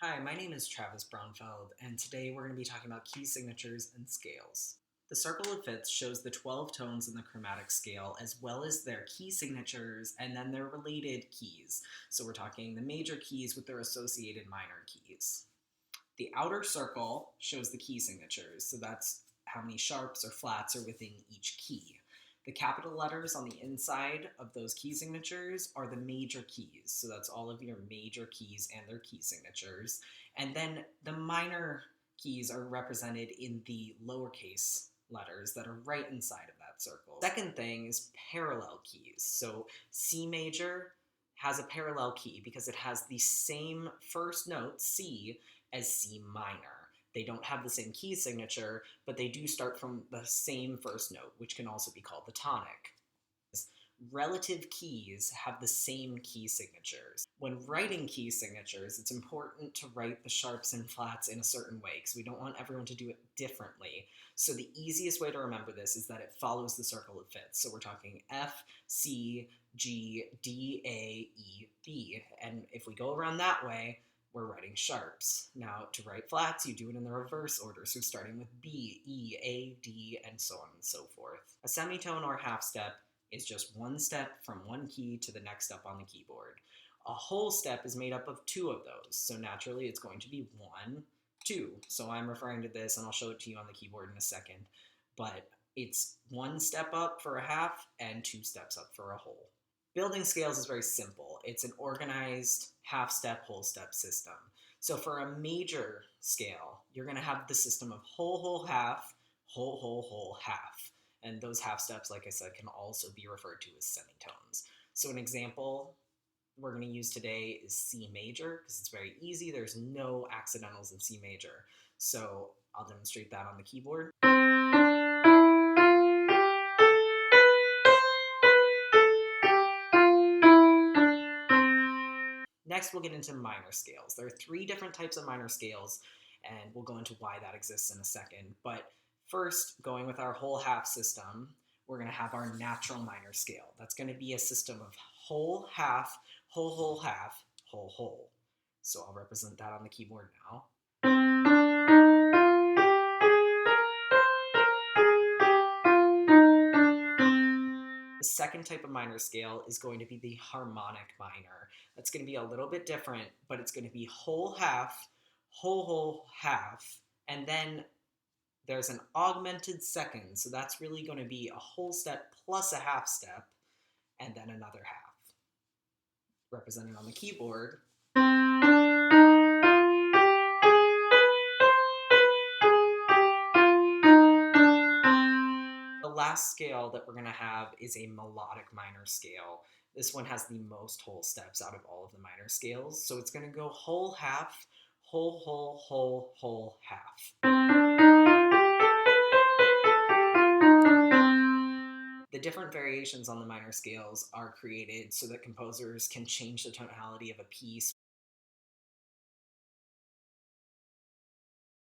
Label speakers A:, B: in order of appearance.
A: Hi, my name is Travis Braunfeld, and today we're going to be talking about key signatures and scales. The circle of fifths shows the 12 tones in the chromatic scale, as well as their key signatures and then their related keys. So we're talking the major keys with their associated minor keys. The outer circle shows the key signatures, so that's how many sharps or flats are within each key. The capital letters on the inside of those key signatures are the major keys, so that's all of your major keys and their key signatures. And then the minor keys are represented in the lowercase letters that are right inside of that circle. Second thing is parallel keys. So C major has a parallel key because it has the same first note, C, as C minor. They don't have the same key signature, but they do start from the same first note, which can also be called the tonic. Relative keys have the same key signatures. When writing key signatures, it's important to write the sharps and flats in a certain way because we don't want everyone to do it differently. So the easiest way to remember this is that it follows the circle of fifths. So we're talking F, C, G, D, A, E, B. And if we go around that way, we're writing sharps. Now, to write flats, you do it in the reverse order, so starting with B, E, A, D, and so on and so forth. A semitone or half step is just one step from one key to the next step on the keyboard. A whole step is made up of two of those, so naturally it's going to be 1, 2. So I'm referring to this, and I'll show it to you on the keyboard in a second, but it's one step up for a half and 2 steps up for a whole. Building scales is very simple. It's an organized half-step, whole-step system. So for a major scale, you're going to have the system of whole, whole, half, whole, whole, whole, half. And those half steps, like I said, can also be referred to as semitones. So an example we're going to use today is C major, because it's very easy. There's no accidentals in C major. So I'll demonstrate that on the keyboard. Next, we'll get into minor scales. There are 3 different types of minor scales, and we'll go into why that exists in a second. But first, going with our whole half system, we're going to have our natural minor scale. That's going to be a system of whole, half, whole, half, whole. So I'll represent that on the keyboard now. The second type of minor scale is going to be the harmonic minor. That's going to be a little bit different, but it's going to be whole, half, whole, half, and then there's an augmented second, so that's really going to be a whole step plus a half step, and then another half. Represented on the keyboard. The last scale that we're going to have is a melodic minor scale. This one has the most whole steps out of all of the minor scales, so it's going to go whole, half, whole, half. The different variations on the minor scales are created so that composers can change the tonality of a piece